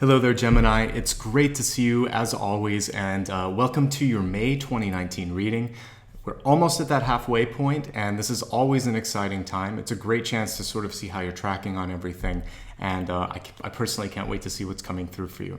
Hello there, Gemini. It's great to see you as always, and welcome to your May 2019 reading. We're almost at that halfway point, and this is always an exciting time. It's a great chance to sort of see how you're tracking on everything, and I personally can't wait to see what's coming through for you.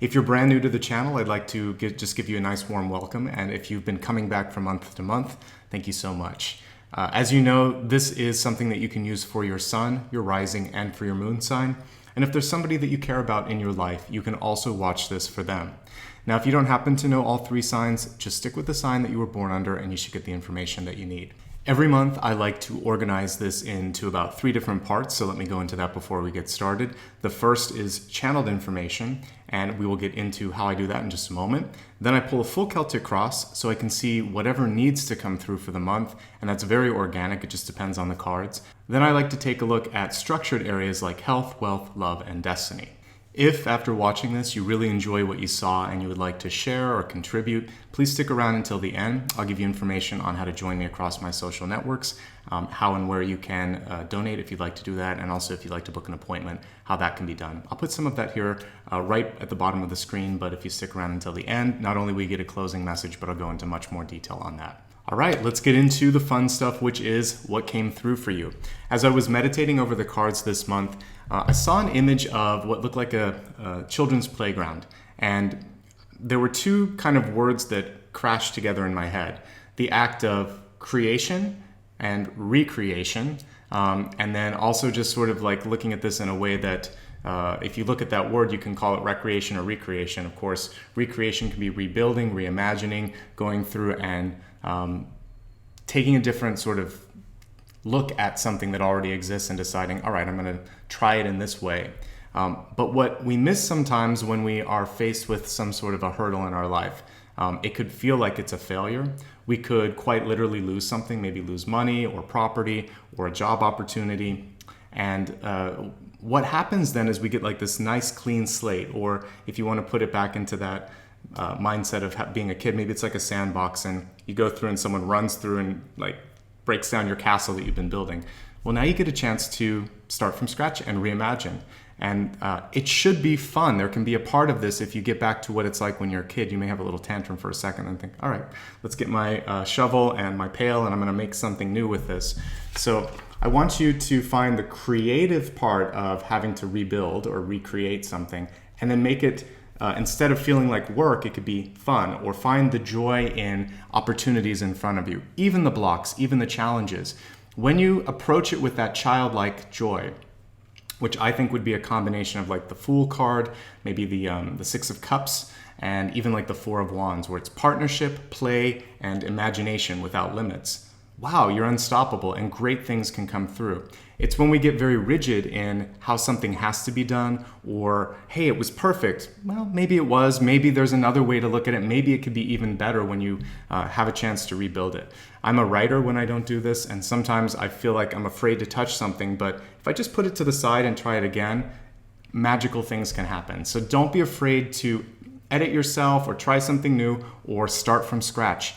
If you're brand new to the channel, I'd like to just give you a nice warm welcome, and if you've been coming back from month to month, thank you so much. As you know, this is something that you can use for your sun, your rising, and for your moon sign. And if there's somebody that you care about in your life, you can also watch this for them. Now, if you don't happen to know all three signs, just stick with the sign that you were born under and you should get the information that you need. Every month, I like to organize this into about 3 different parts, so let me go into that before we get started. The first is channeled information, and we will get into how I do that in just a moment. Then I pull a full Celtic cross so I can see whatever needs to come through for the month, and that's very organic, it just depends on the cards. Then I like to take a look at structured areas like health, wealth, love, and destiny. If after watching this you really enjoy what you saw and you would like to share or contribute, please stick around until the end. I'll give you information on how to join me across my social networks, how and where you can donate if you'd like to do that, and also if you'd like to book an appointment, how that can be done. I'll put some of that here right at the bottom of the screen, but if you stick around until the end, not only will you get a closing message, but I'll go into much more detail on that. All right, let's get into the fun stuff, which is what came through for you. As I was meditating over the cards this month, I saw an image of what looked like a children's playground. And there were 2 kind of words that crashed together in my head. The act of creation and recreation. And then also just sort of like looking at this in a way that if you look at that word, you can call it recreation or recreation. Of course, recreation can be rebuilding, reimagining, going through and taking a different sort of look at something that already exists and deciding, all right, I'm going to try it in this way. But what we miss sometimes when we are faced with some sort of a hurdle in our life, it could feel like it's a failure. We could quite literally lose something, maybe lose money or property or a job opportunity. And what happens then is we get like this nice clean slate, or if you want to put it back into that mindset of being a kid, maybe it's like a sandbox and you go through and someone runs through and like breaks down your castle that you've been building. Well, now you get a chance to start from scratch and reimagine. And it should be fun. There can be a part of this if you get back to what it's like when you're a kid. You may have a little tantrum for a second and think, all right, let's get my shovel and my pail and I'm gonna make something new with this. So I want you to find the creative part of having to rebuild or recreate something and then make it instead of feeling like work, it could be fun, or find the joy in opportunities in front of you, even the blocks, even the challenges. When you approach it with that childlike joy, which I think would be a combination of like the Fool card, maybe the 6 of Cups, and even like the 4 of Wands, where it's partnership, play, and imagination without limits. Wow, you're unstoppable and great things can come through. It's when we get very rigid in how something has to be done, or, hey, it was perfect. Well, maybe it was, maybe there's another way to look at it. Maybe it could be even better when you have a chance to rebuild it. I'm a writer when I don't do this, and sometimes I feel like I'm afraid to touch something, but if I just put it to the side and try it again, magical things can happen. So don't be afraid to edit yourself or try something new or start from scratch.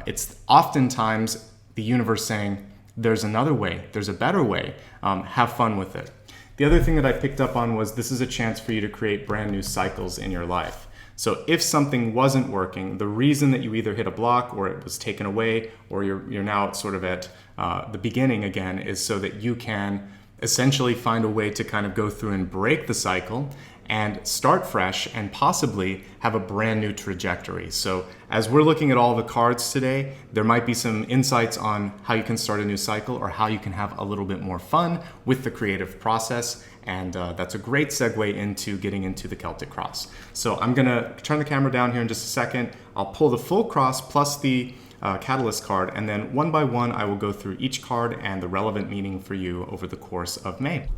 It's oftentimes the universe saying, there's another way, there's a better way, have fun with it. The other thing that I picked up on was this is a chance for you to create brand new cycles in your life. So if something wasn't working, the reason that you either hit a block or it was taken away or you're now sort of at the beginning again is so that you can essentially find a way to kind of go through and break the cycle and start fresh and possibly have a brand new trajectory. So as we're looking at all the cards today, there might be some insights on how you can start a new cycle or how you can have a little bit more fun with the creative process. And that's a great segue into getting into the Celtic cross. So I'm gonna turn the camera down here in just a second. I'll pull the full cross plus the catalyst card, and then one by one, I will go through each card and the relevant meaning for you over the course of May.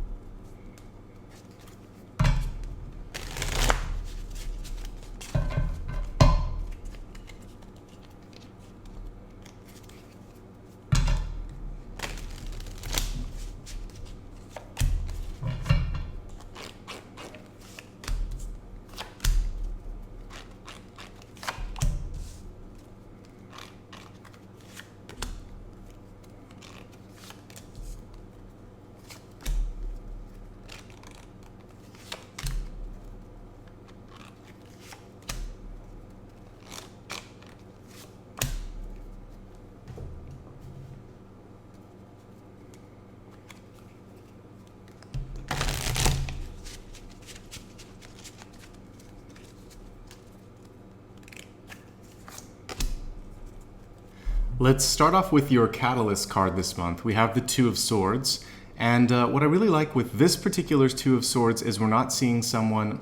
Let's start off with your Catalyst card this month. We have the Two of Swords. And what I really like with this particular Two of Swords is we're not seeing someone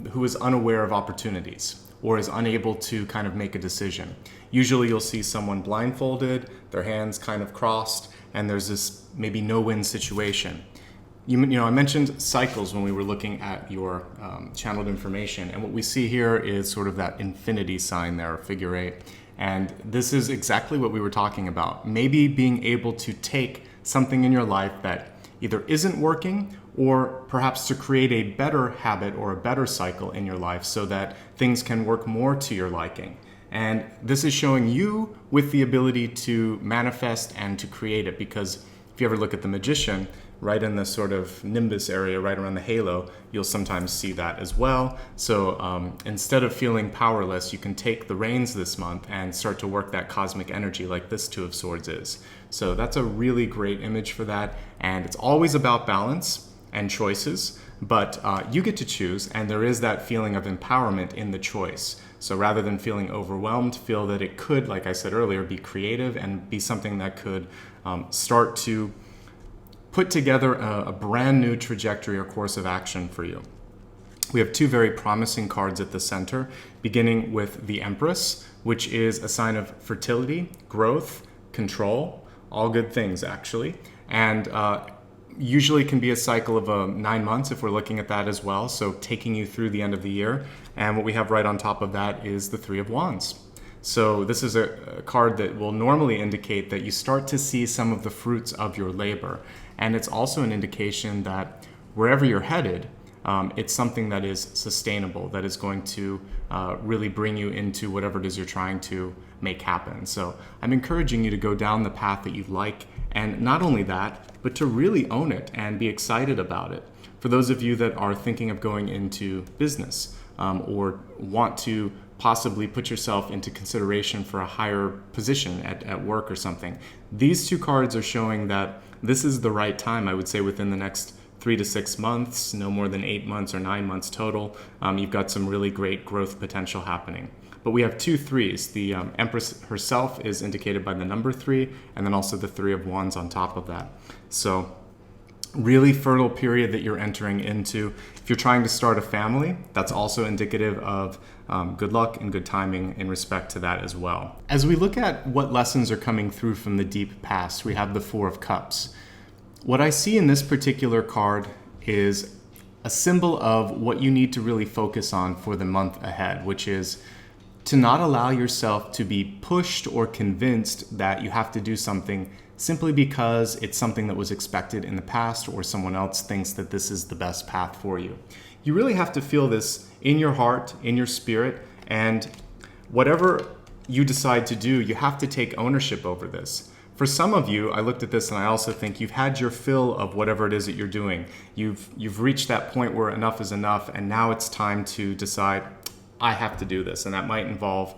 who is unaware of opportunities or is unable to kind of make a decision. Usually you'll see someone blindfolded, their hands kind of crossed, and there's this maybe no-win situation. You know, I mentioned cycles when we were looking at your channeled information, and what we see here is sort of that infinity sign there, figure 8. And this is exactly what we were talking about. Maybe being able to take something in your life that either isn't working or perhaps to create a better habit or a better cycle in your life so that things can work more to your liking. And this is showing you with the ability to manifest and to create it, because if you ever look at the magician, right in the sort of nimbus area, right around the halo, you'll sometimes see that as well. So instead of feeling powerless, you can take the reins this month and start to work that cosmic energy like this Two of Swords is. So that's a really great image for that. And it's always about balance and choices, but you get to choose, and there is that feeling of empowerment in the choice. So rather than feeling overwhelmed, feel that it could, like I said earlier, be creative and be something that could start to put together a brand new trajectory or course of action for you. We have two very promising cards at the center, beginning with the Empress, which is a sign of fertility, growth, control, all good things actually. And usually can be a cycle of 9 months if we're looking at that as well, so taking you through the end of the year. And what we have right on top of that is the Three of Wands. So this is a card that will normally indicate that you start to see some of the fruits of your labor. And it's also an indication that wherever you're headed, it's something that is sustainable, that is going to really bring you into whatever it is you're trying to make happen. So I'm encouraging you to go down the path that you like, and not only that, but to really own it and be excited about it. For those of you that are thinking of going into business or want to possibly put yourself into consideration for a higher position at work or something, these two cards are showing that this is the right time, I would say, within the next 3 to 6 months, no more than 8 months or 9 months total. You've got some really great growth potential happening. But we have two threes. The Empress herself is indicated by the number 3, and then also the Three of Wands on top of that. So really fertile period that you're entering into. If you're trying to start a family, that's also indicative of good luck and good timing in respect to that as well. As we look at what lessons are coming through from the deep past, we have the Four of Cups. What I see in this particular card is a symbol of what you need to really focus on for the month ahead, which is to not allow yourself to be pushed or convinced that you have to do something simply because it's something that was expected in the past or someone else thinks that this is the best path for you. You really have to feel this in your heart, in your spirit, and whatever you decide to do, you have to take ownership over this. For some of you, I looked at this and I also think you've had your fill of whatever it is that you're doing. You've reached that point where enough is enough, and now it's time to decide, I have to do this. And that might involve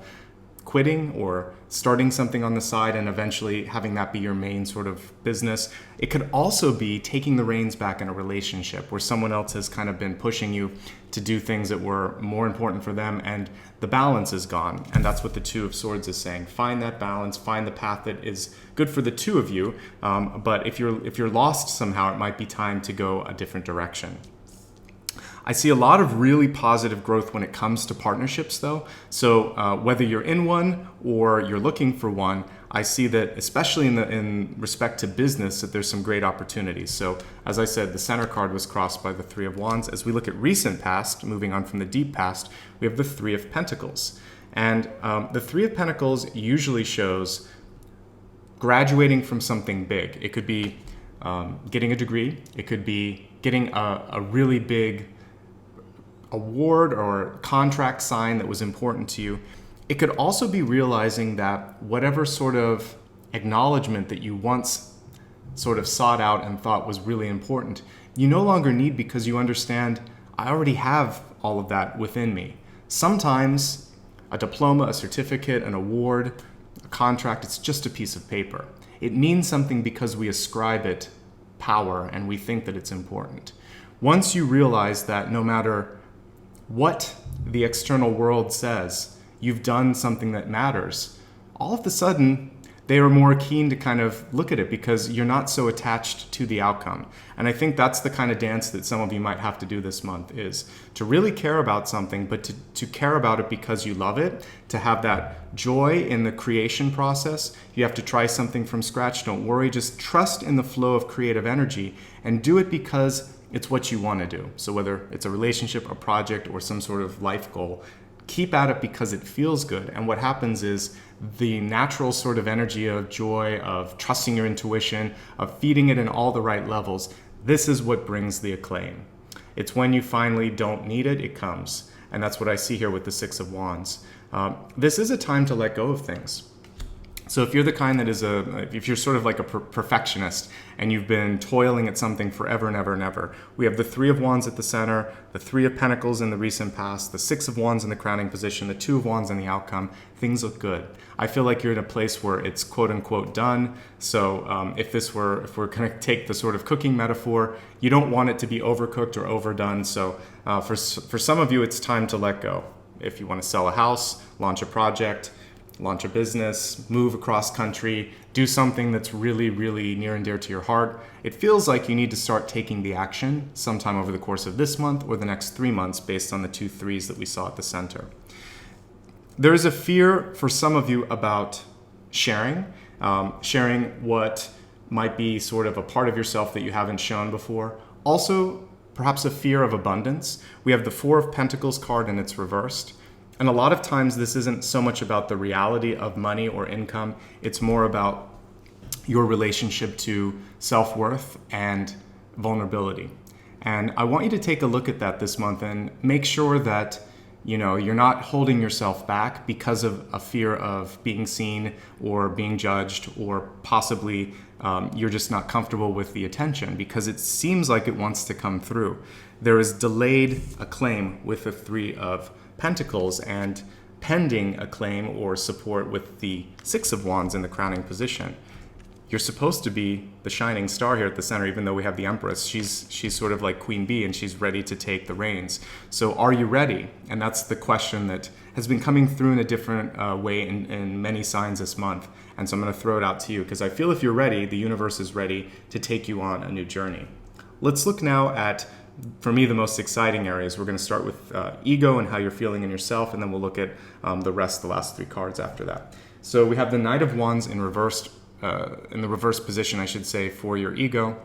quitting or starting something on the side and eventually having that be your main sort of business. It could also be taking the reins back in a relationship where someone else has kind of been pushing you to do things that were more important for them, and the balance is gone. And that's what the Two of Swords is saying. Find that balance, find the path that is good for the two of you. But if you're lost somehow, it might be time to go a different direction. I see a lot of really positive growth when it comes to partnerships though. So whether you're in one or you're looking for one, I see that especially in respect to business that there's some great opportunities. So as I said, the center card was crossed by the Three of Wands. As we look at recent past, moving on from the deep past, we have the Three of Pentacles. And the Three of Pentacles usually shows graduating from something big. It could be getting a degree. It could be getting a really big award or contract sign that was important to you. It could also be realizing that whatever sort of acknowledgement that you once sort of sought out and thought was really important, you no longer need, because you understand, I already have all of that within me. Sometimes a diploma, a certificate, an award, a contract, it's just a piece of paper. It means something because we ascribe it power and we think that it's important. Once you realize that no matter what the external world says, you've done something that matters, all of a sudden, they are more keen to kind of look at it because you're not so attached to the outcome. And I think that's the kind of dance that some of you might have to do this month, is to really care about something, but to care about it because you love it, to have that joy in the creation process. You have to try something from scratch. Don't worry, just trust in the flow of creative energy and do it because it's what you want to do. So whether it's a relationship, a project, or some sort of life goal, keep at it because it feels good. And what happens is the natural sort of energy of joy, of trusting your intuition, of feeding it in all the right levels, this is what brings the acclaim. It's when you finally don't need it, it comes. And that's what I see here with the Six of Wands. This is a time to let go of things. So if you're the kind that is if you're sort of like a perfectionist and you've been toiling at something forever and ever and ever, we have the Three of Wands at the center, the Three of Pentacles in the recent past, the Six of Wands in the crowning position, the Two of Wands in the outcome. Things look good. I feel like you're in a place where it's quote unquote done. So if we're going to take the sort of cooking metaphor, you don't want it to be overcooked or overdone. So for some of you, it's time to let go. If you want to sell a house, launch a project, launch a business, move across country, do something that's really, really near and dear to your heart, it feels like you need to start taking the action sometime over the course of this month or the next 3 months based on the 2 threes that we saw at the center. There is a fear for some of you about sharing what might be sort of a part of yourself that you haven't shown before. Also, perhaps a fear of abundance. We have the Four of Pentacles card and it's reversed. And a lot of times this isn't so much about the reality of money or income. It's more about your relationship to self-worth and vulnerability. And I want you to take a look at that this month and make sure that you're not holding yourself back because of a fear of being seen or being judged, or possibly you're just not comfortable with the attention because it seems like it wants to come through. There is delayed acclaim with the Three of Pentacles and pending acclaim or support with the Six of Wands in the crowning position. You're supposed to be the shining star here at the center, even though we have the Empress. She's sort of like Queen Bee and she's ready to take the reins. So are you ready? And that's the question that has been coming through in a different way in many signs this month. And so I'm going to throw it out to you because I feel if you're ready, the universe is ready to take you on a new journey. Let's look now at, for me, the most exciting areas. We're going to start with ego and how you're feeling in yourself, and then we'll look at the last 3 cards after that. So we have the Knight of Wands in the reverse position, I should say, for your ego.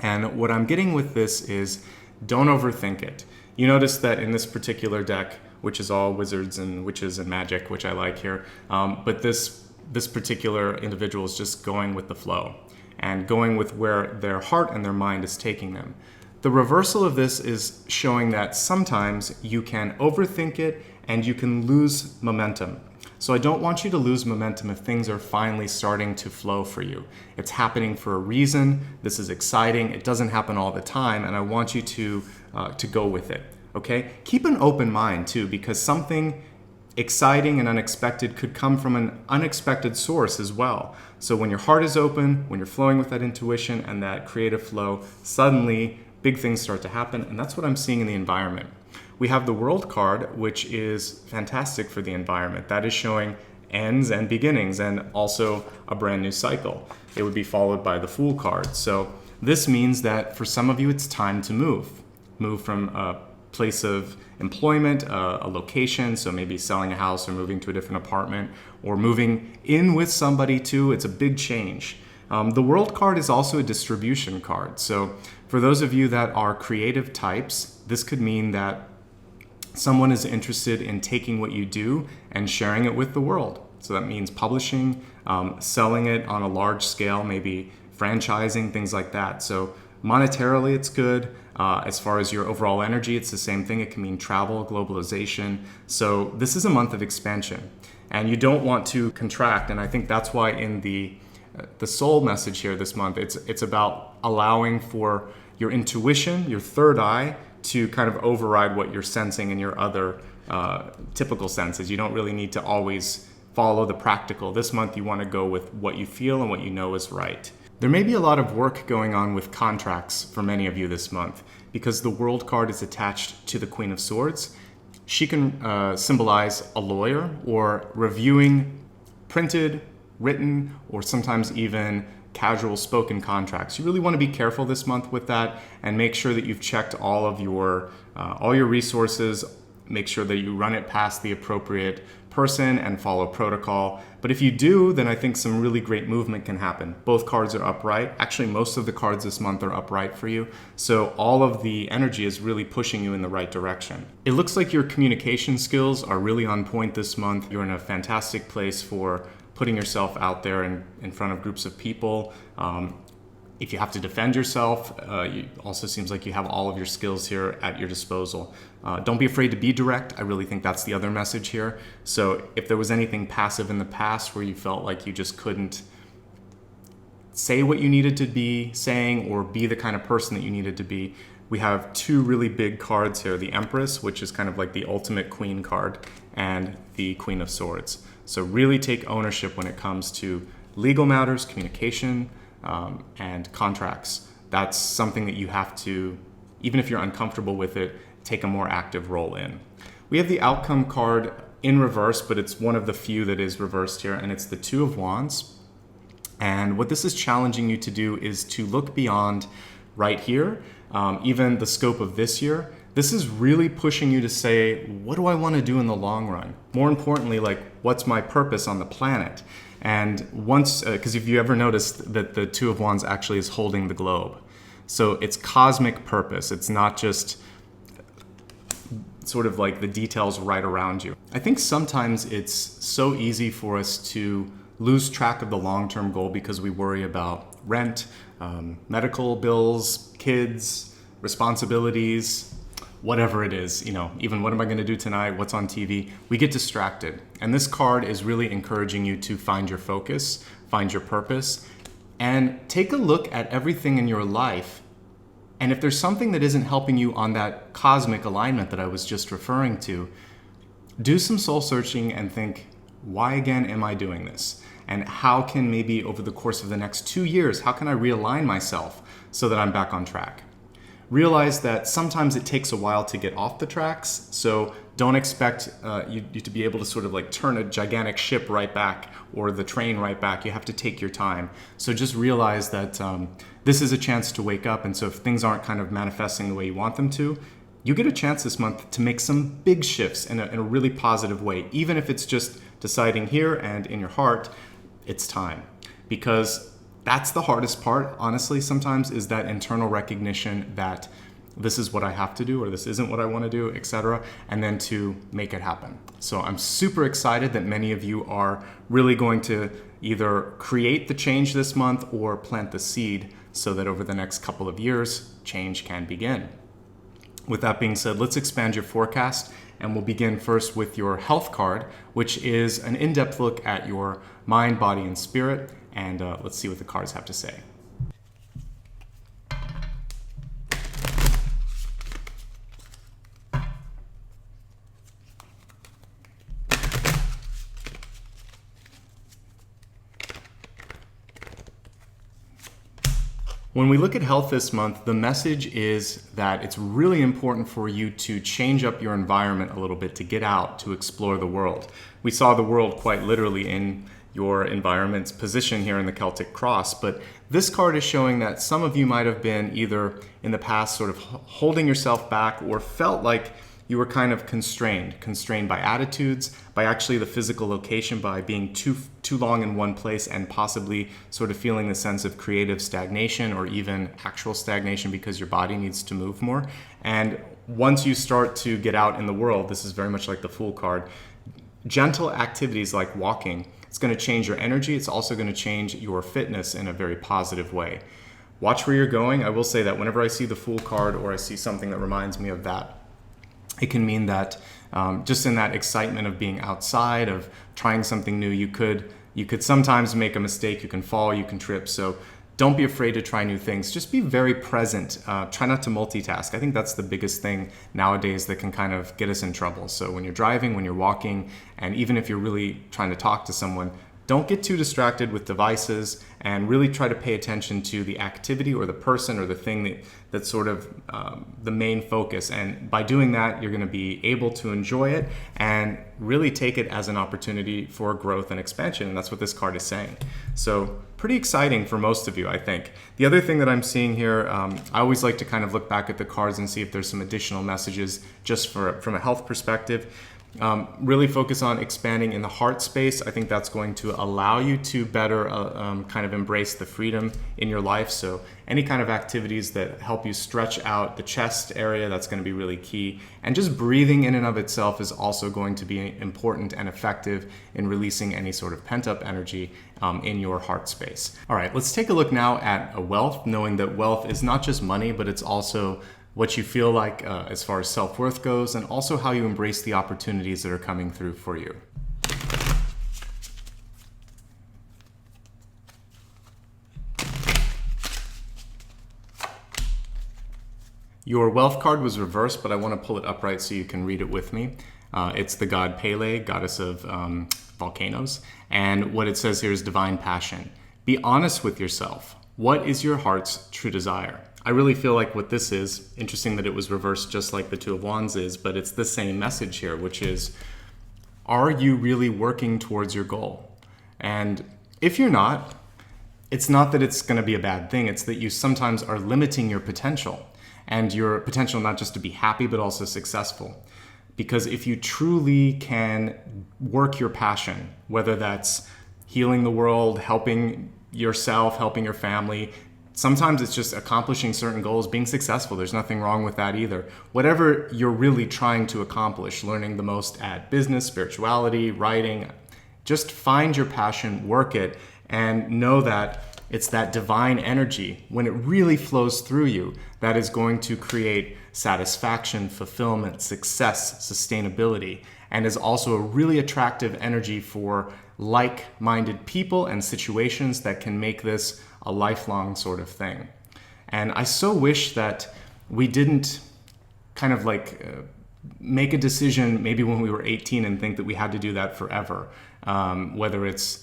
And what I'm getting with this is don't overthink it. You notice that in this particular deck, which is all wizards and witches and magic, which I like here, but this particular individual is just going with the flow and going with where their heart and their mind is taking them. The reversal of this is showing that sometimes you can overthink it and you can lose momentum. So I don't want you to lose momentum if things are finally starting to flow for you. It's happening for a reason. This is exciting. It doesn't happen all the time, and I want you to go with it. Okay? Keep an open mind too, because something exciting and unexpected could come from an unexpected source as well. So when your heart is open, when you're flowing with that intuition and that creative flow, suddenly big things start to happen, and that's what I'm seeing in the environment. We have the World card, which is fantastic for the environment. That is showing ends and beginnings and also a brand new cycle. It would be followed by the Fool card. So this means that for some of you, it's time to move from a place of employment, a location, so maybe selling a house or moving to a different apartment or moving in with somebody too. It's a big change. The World card is also a distribution card. So for those of you that are creative types, this could mean that someone is interested in taking what you do and sharing it with the world. So that means publishing, selling it on a large scale, maybe franchising, things like that. So monetarily, it's good. As far as your overall energy, it's the same thing. It can mean travel, globalization. So this is a month of expansion, and you don't want to contract. And I think that's why in the soul message here this month, it's about allowing for your intuition, your third eye, to kind of override what you're sensing in your other typical senses. You don't really need to always follow the practical. This month, you want to go with what you feel and what you know is right. There may be a lot of work going on with contracts for many of you this month because the World card is attached to the Queen of Swords. She can symbolize a lawyer or reviewing printed written or sometimes even casual spoken contracts. You really want to be careful this month with that and make sure that you've checked all your resources. Make sure that you run it past the appropriate person and follow protocol. But if you do, then I think some really great movement can happen. Both cards are upright. Actually, most of the cards this month are upright for you. So all of the energy is really pushing you in the right direction. It looks like your communication skills are really on point this month. You're in a fantastic place for putting yourself out there in front of groups of people. If you have to defend yourself, it also seems like you have all of your skills here at your disposal. Don't be afraid to be direct. I really think that's the other message here. So if there was anything passive in the past where you felt like you just couldn't say what you needed to be saying or be the kind of person that you needed to be, we have two really big cards here, the Empress, which is kind of like the ultimate queen card, and the Queen of Swords. So really take ownership when it comes to legal matters, communication, and contracts. That's something that you have to, even if you're uncomfortable with it, take a more active role in. We have the Outcome card in reverse, but it's one of the few that is reversed here, and it's the Two of Wands. And what this is challenging you to do is to look beyond right here, even the scope of this year. This is really pushing you to say, what do I want to do in the long run? More importantly, like, what's my purpose on the planet? And once, because if you ever noticed that the Two of Wands actually is holding the globe. So it's cosmic purpose. It's not just sort of like the details right around you. I think sometimes it's so easy for us to lose track of the long-term goal because we worry about rent, medical bills, kids, responsibilities, whatever it is, even what am I going to do tonight? What's on TV? We get distracted. And this card is really encouraging you to find your focus, find your purpose, and take a look at everything in your life. And if there's something that isn't helping you on that cosmic alignment that I was just referring to, do some soul searching and think, why again am I doing this? And how can maybe over the course of the next 2 years, how can I realign myself so that I'm back on track? Realize that sometimes it takes a while to get off the tracks, so don't expect you to be able to sort of like turn a gigantic ship right back or the train right back. You have to take your time. So just realize that this is a chance to wake up, and so if things aren't kind of manifesting the way you want them to, you get a chance this month to make some big shifts in a really positive way, even if it's just deciding here and in your heart, it's time. Because that's the hardest part, honestly, sometimes, is that internal recognition that this is what I have to do or this isn't what I want to do, etc., and then to make it happen. So I'm super excited that many of you are really going to either create the change this month or plant the seed so that over the next couple of years, change can begin. With that being said, let's expand your forecast, and we'll begin first with your health card, which is an in-depth look at your mind, body, and spirit. And let's see what the cards have to say. When we look at health this month, the message is that it's really important for you to change up your environment a little bit, to get out, to explore the world. We saw the world quite literally in your environment's position here in the Celtic cross, but this card is showing that some of you might have been either in the past sort of holding yourself back or felt like you were kind of constrained by attitudes, by actually the physical location, by being too long in one place and possibly sort of feeling the sense of creative stagnation or even actual stagnation because your body needs to move more. And once you start to get out in the world, this is very much like the Fool card, gentle activities like walking, it's going to change your energy. It's also going to change your fitness in a very positive way. Watch where you're going. I will say that whenever I see the Fool card or I see something that reminds me of that, it can mean that just in that excitement of being outside, of trying something new, you could sometimes make a mistake. You can fall, you can trip. So don't be afraid to try new things. Just be very present. Try not to multitask. I think that's the biggest thing nowadays that can kind of get us in trouble. So when you're driving, when you're walking, and even if you're really trying to talk to someone, don't get too distracted with devices and really try to pay attention to the activity or the person or the thing that's sort of the main focus. And by doing that, you're going to be able to enjoy it and really take it as an opportunity for growth and expansion. And that's what this card is saying. So pretty exciting for most of you, I think. The other thing that I'm seeing here, I always like to kind of look back at the cards and see if there's some additional messages just from a health perspective. Really focus on expanding in the heart space. I think that's going to allow you to better kind of embrace the freedom in your life. So any kind of activities that help you stretch out the chest area, that's going to be really key. And just breathing in and of itself is also going to be important and effective in releasing any sort of pent-up energy in your heart space. All right, let's take a look now at wealth, knowing that wealth is not just money, but it's also what you feel like as far as self-worth goes, and also how you embrace the opportunities that are coming through for you. Your wealth card was reversed, but I want to pull it upright so you can read it with me. It's the god Pele, goddess of volcanoes. And what it says here is divine passion. Be honest with yourself. What is your heart's true desire? I really feel like what this is, interesting that it was reversed just like the Two of Wands is, but it's the same message here, which is, are you really working towards your goal? And if you're not, it's not that it's going to be a bad thing. It's that you sometimes are limiting your potential, and your potential not just to be happy, but also successful. Because if you truly can work your passion, whether that's healing the world, helping yourself, helping your family, sometimes it's just accomplishing certain goals, being successful. There's nothing wrong with that either. Whatever you're really trying to accomplish, learning the most at business, spirituality, writing, just find your passion, work it, and know that it's that divine energy, when it really flows through you, that is going to create satisfaction, fulfillment, success, sustainability, and is also a really attractive energy for like-minded people and situations that can make this a lifelong sort of thing. And I so wish that we didn't kind of like make a decision maybe when we were 18 and think that we had to do that forever. Whether it's,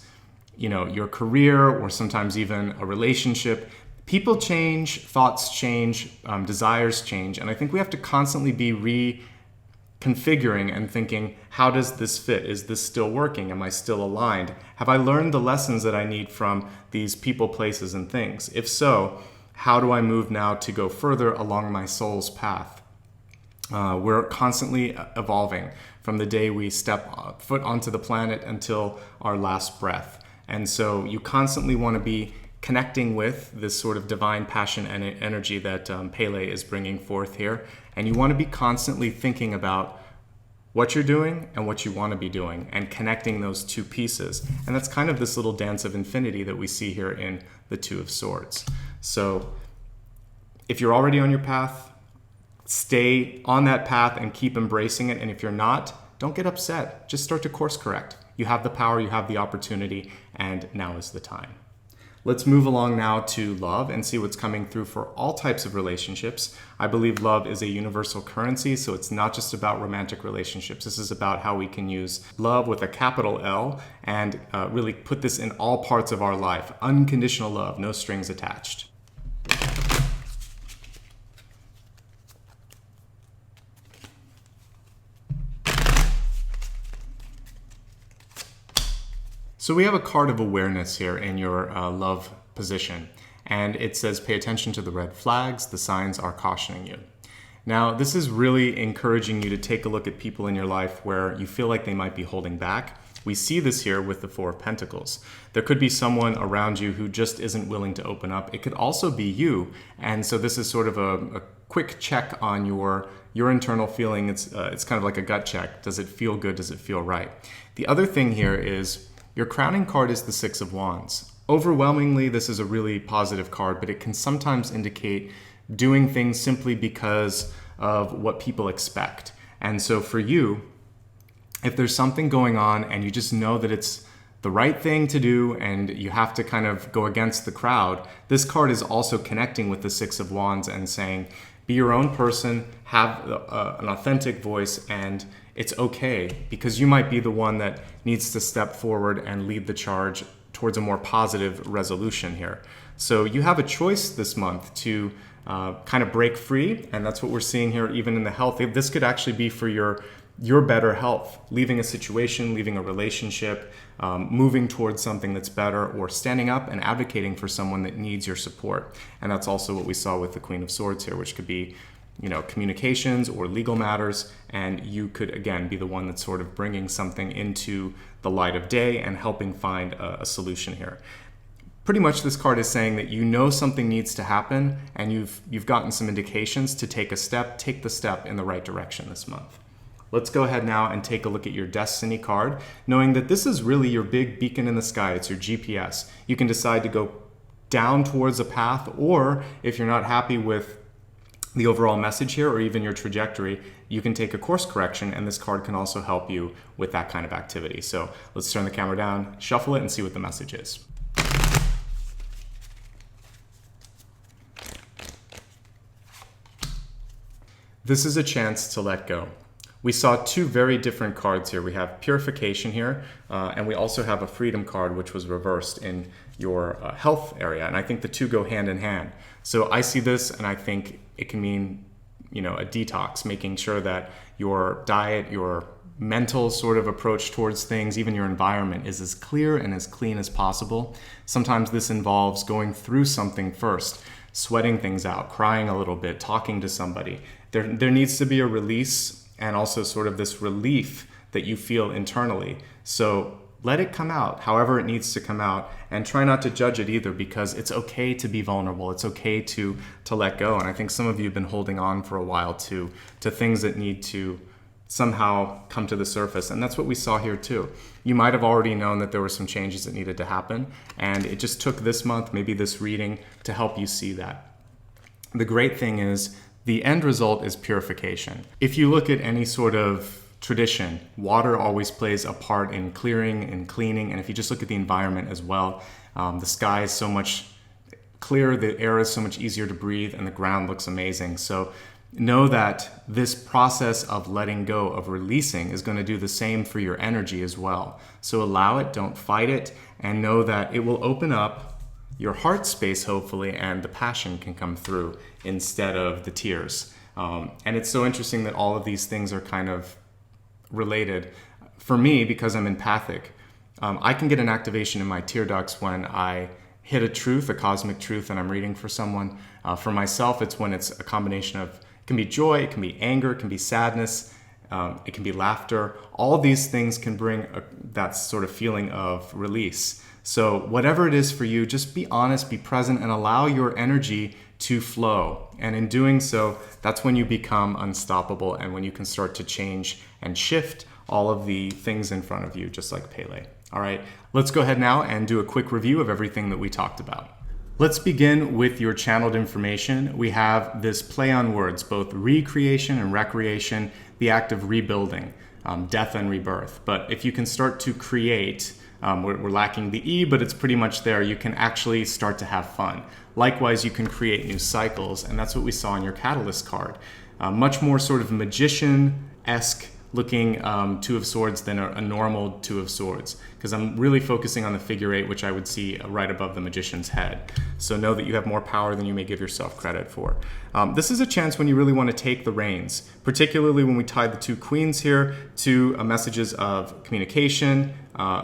your career or sometimes even a relationship. People change, thoughts change, desires change. And I think we have to constantly be reconfiguring and thinking, how does this fit? Is this still working? Am I still aligned? Have I learned the lessons that I need from these people, places, and things? If so, how do I move now to go further along my soul's path? We're constantly evolving from the day we step foot onto the planet until our last breath. And so you constantly want to be connecting with this sort of divine passion and energy that Pele is bringing forth here. And you want to be constantly thinking about what you're doing and what you want to be doing and connecting those two pieces. And that's kind of this little dance of infinity that we see here in the Two of Swords. So if you're already on your path, stay on that path and keep embracing it. And if you're not, don't get upset. Just start to course correct. You have the power, you have the opportunity, and now is the time. Let's move along now to love and see what's coming through for all types of relationships. I believe love is a universal currency, so it's not just about romantic relationships. This is about how we can use love with a capital L and really put this in all parts of our life. Unconditional love, no strings attached. So we have a card of awareness here in your love position, and it says pay attention to the red flags, the signs are cautioning you. Now this is really encouraging you to take a look at people in your life where you feel like they might be holding back. We see this here with the Four of Pentacles. There could be someone around you who just isn't willing to open up. It could also be you, and so this is sort of a quick check on your internal feeling. It's kind of like a gut check. Does it feel good? Does it feel right? The other thing here is your crowning card is the Six of Wands. Overwhelmingly, this is a really positive card, but it can sometimes indicate doing things simply because of what people expect. And so for you, if there's something going on and you just know that it's the right thing to do and you have to kind of go against the crowd, this card is also connecting with the Six of Wands and saying, Be your own person, have an authentic voice, and it's okay, because you might be the one that needs to step forward and lead the charge towards a more positive resolution here. So you have a choice this month to kind of break free, and that's what we're seeing here even in the health. This could actually be for your better health, leaving a situation, leaving a relationship, moving towards something that's better, or standing up and advocating for someone that needs your support. And that's also what we saw with the Queen of Swords here, which could be, you know, communications or legal matters, and you could again be the one that's sort of bringing something into the light of day and helping find a solution here. Pretty much this card is saying that you know something needs to happen, and you've gotten some indications to take the step in the right direction this month. Let's go ahead now and take a look at your Destiny card, knowing that this is really your big beacon in the sky. It's your GPS. You can decide to go down towards a path, or if you're not happy with the overall message here or even your trajectory, you can take a course correction, and this card can also help you with that kind of activity. So let's turn the camera down, shuffle it, and see what the message is. This is a chance to let go. We saw two very different cards here. We have purification here, and we also have a freedom card, which was reversed in your health area. And I think the two go hand in hand. So I see this, and I think it can mean, you know, a detox, making sure that your diet, your mental sort of approach towards things, even your environment, is as clear and as clean as possible. Sometimes this involves going through something first, sweating things out, crying a little bit, talking to somebody. There needs to be a release, and also sort of this relief that you feel internally. So let it come out however it needs to come out, and try not to judge it either, because it's okay to be vulnerable. It's okay to let go. And I think some of you have been holding on for a while to things that need to somehow come to the surface. And that's what we saw here too. You might have already known that there were some changes that needed to happen, and it just took this month, maybe this reading, to help you see that. The great thing is, the end result is purification. If you look at any sort of tradition, water always plays a part in clearing and cleaning. And if you just look at the environment as well, the sky is so much clearer, the air is so much easier to breathe, and the ground looks amazing. So know that this process of letting go, of releasing, is going to do the same for your energy as well. So allow it, don't fight it, and know that it will open up your heart space, hopefully, and the passion can come through instead of the tears. And it's so interesting that all of these things are kind of related. For me, because I'm empathic, I can get an activation in my tear ducts when I hit a truth, a cosmic truth, and I'm reading for someone. For myself, it's when it's a combination of, it can be joy, it can be anger, it can be sadness, it can be laughter. All of these things can bring that sort of feeling of release. So whatever it is for you, just be honest, be present, and allow your energy to flow. And in doing so, that's when you become unstoppable, and when you can start to change and shift all of the things in front of you, just like Pele. All right, let's go ahead now and do a quick review of everything that we talked about. Let's begin with your channeled information. We have this play on words, both recreation and recreation, the act of rebuilding, death and rebirth. But if you can start to create, we're lacking the E, but it's pretty much there. You can actually start to have fun. Likewise, you can create new cycles, and that's what we saw in your Catalyst card. Much more sort of magician-esque looking Two of Swords than a normal Two of Swords, because I'm really focusing on the figure 8, which I would see right above the magician's head. So know that you have more power than you may give yourself credit for. This is a chance when you really want to take the reins, particularly when we tied the two queens here to messages of communication,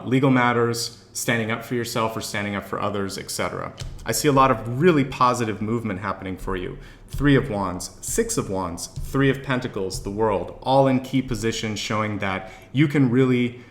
legal matters, standing up for yourself or standing up for others, etc. I see a lot of really positive movement happening for you. 3 of Wands, 6 of Wands, 3 of Pentacles, the World, all in key positions, showing that you can really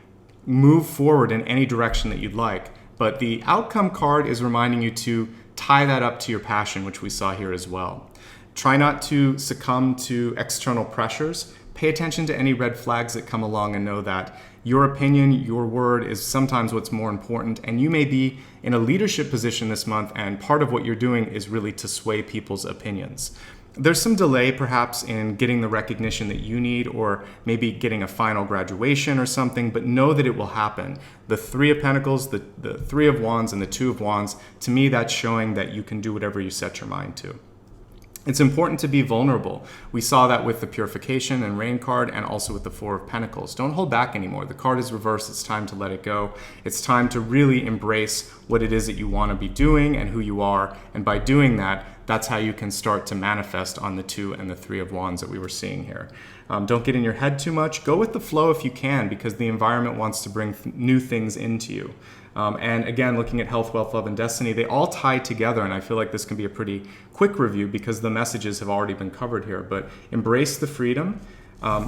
move forward in any direction that you'd like. But the outcome card is reminding you to tie that up to your passion, which we saw here as well. Try not to succumb to external pressures. Pay attention to any red flags that come along, and know that your opinion, your word, is sometimes what's more important. And you may be in a leadership position this month, and part of what you're doing is really to sway people's opinions. There's some delay perhaps in getting the recognition that you need, or maybe getting a final graduation or something, but know that it will happen. The 3 of Pentacles, the 3 of Wands, and the 2 of Wands, to me that's showing that you can do whatever you set your mind to. It's important to be vulnerable. We saw that with the Purification and Rain card, and also with the Four of Pentacles. Don't hold back anymore. The card is reversed. It's time to let it go. It's time to really embrace what it is that you want to be doing and who you are. And by doing that, that's how you can start to manifest on the Two and the Three of Wands that we were seeing here. Don't get in your head too much. Go with the flow if you can, because the environment wants to bring new things into you. And again, looking at health, wealth, love, and destiny, they all tie together, and I feel like this can be a pretty quick review because the messages have already been covered here. But embrace the freedom,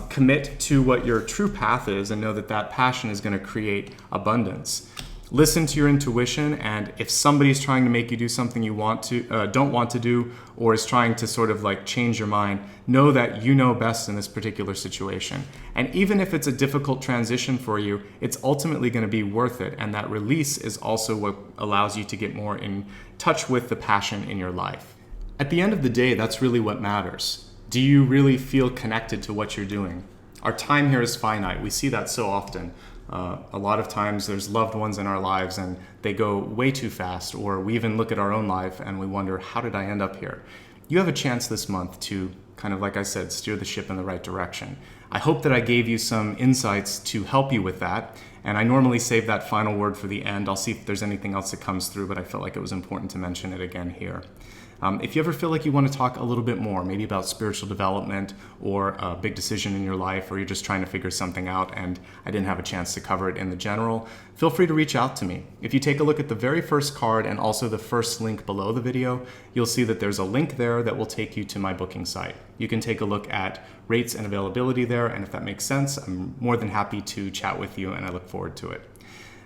commit to what your true path is, and know that that passion is going to create abundance. Listen to your intuition, and if somebody's trying to make you do something you don't want to do, or is trying to sort of like change your mind, know that you know best in this particular situation. And even if it's a difficult transition for you, it's ultimately going to be worth it. And that release is also what allows you to get more in touch with the passion in your life. At the end of the day, that's really what matters. Do you really feel connected to what you're doing? Our time here is finite. We see that so often. A lot of times there's loved ones in our lives and they go way too fast, or we even look at our own life and we wonder, how did I end up here? You have a chance this month to kind of, like I said, steer the ship in the right direction. I hope that I gave you some insights to help you with that. And I normally save that final word for the end. I'll see if there's anything else that comes through, but I felt like it was important to mention it again here. If you ever feel like you want to talk a little bit more, maybe about spiritual development or a big decision in your life, or you're just trying to figure something out and I didn't have a chance to cover it in the general, feel free to reach out to me. If you take a look at the very first card and also the first link below the video, you'll see that there's a link there that will take you to my booking site. You can take a look at rates and availability there, and if that makes sense, I'm more than happy to chat with you, and I look forward to it.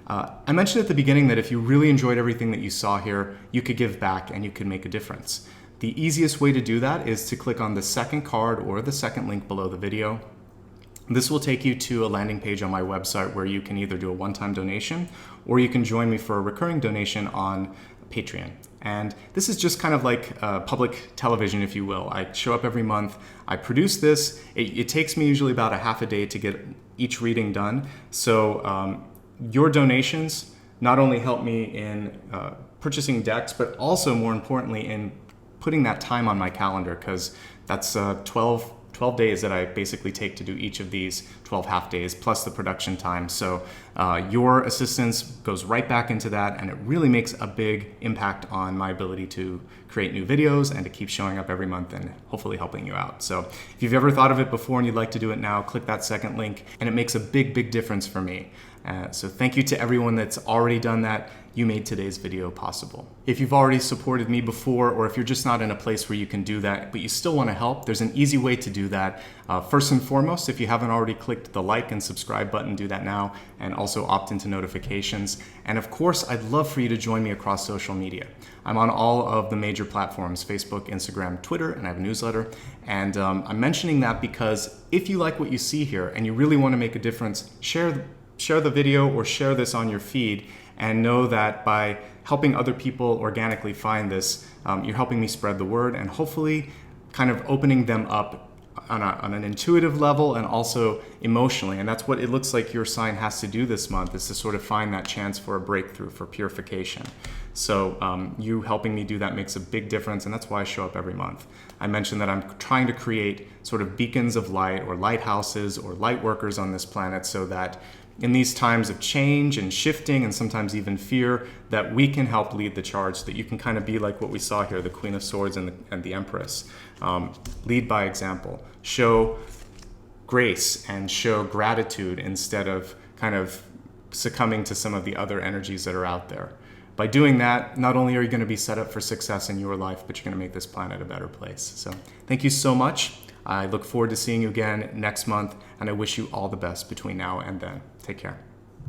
I mentioned at the beginning that if you really enjoyed everything that you saw here, you could give back and you could make a difference. The easiest way to do that is to click on the second card or the second link below the video. This will take you to a landing page on my website where you can either do a one-time donation or you can join me for a recurring donation on Patreon. And this is just kind of like public television, if you will. I show up every month, I produce this. It takes me usually about a half a day to get each reading done. So your donations not only help me in purchasing decks, but also more importantly in putting that time on my calendar, because that's 12 days that I basically take to do each of these 12 half days plus the production time. So your assistance goes right back into that, and it really makes a big impact on my ability to create new videos and to keep showing up every month and hopefully helping you out. So if you've ever thought of it before and you'd like to do it now, click that second link, and it makes a big difference for me. So thank you to everyone that's already done that. You made today's video possible. If you've already supported me before, or if you're just not in a place where you can do that, but you still want to help, there's an easy way to do that. First and foremost, if you haven't already clicked the like and subscribe button, do that now, and also opt into notifications. And of course, I'd love for you to join me across social media. I'm on all of the major platforms, Facebook, Instagram, Twitter, and I have a newsletter. And I'm mentioning that because if you like what you see here and you really want to make a difference, share the video or share this on your feed, and know that by helping other people organically find this, you're helping me spread the word and hopefully kind of opening them up on an intuitive level and also emotionally. And that's what it looks like your sign has to do this month, is to sort of find that chance for a breakthrough, for purification. So you helping me do that makes a big difference, and that's why I show up every month. I mentioned that I'm trying to create sort of beacons of light, or lighthouses, or light workers on this planet, so that in these times of change and shifting and sometimes even fear, that we can help lead the charge, that you can kind of be like what we saw here, the Queen of Swords and the Empress. Lead by example. Show grace and show gratitude instead of kind of succumbing to some of the other energies that are out there. By doing that, not only are you going to be set up for success in your life, but you're going to make this planet a better place. So thank you so much. I look forward to seeing you again next month, and I wish you all the best between now and then. Take care.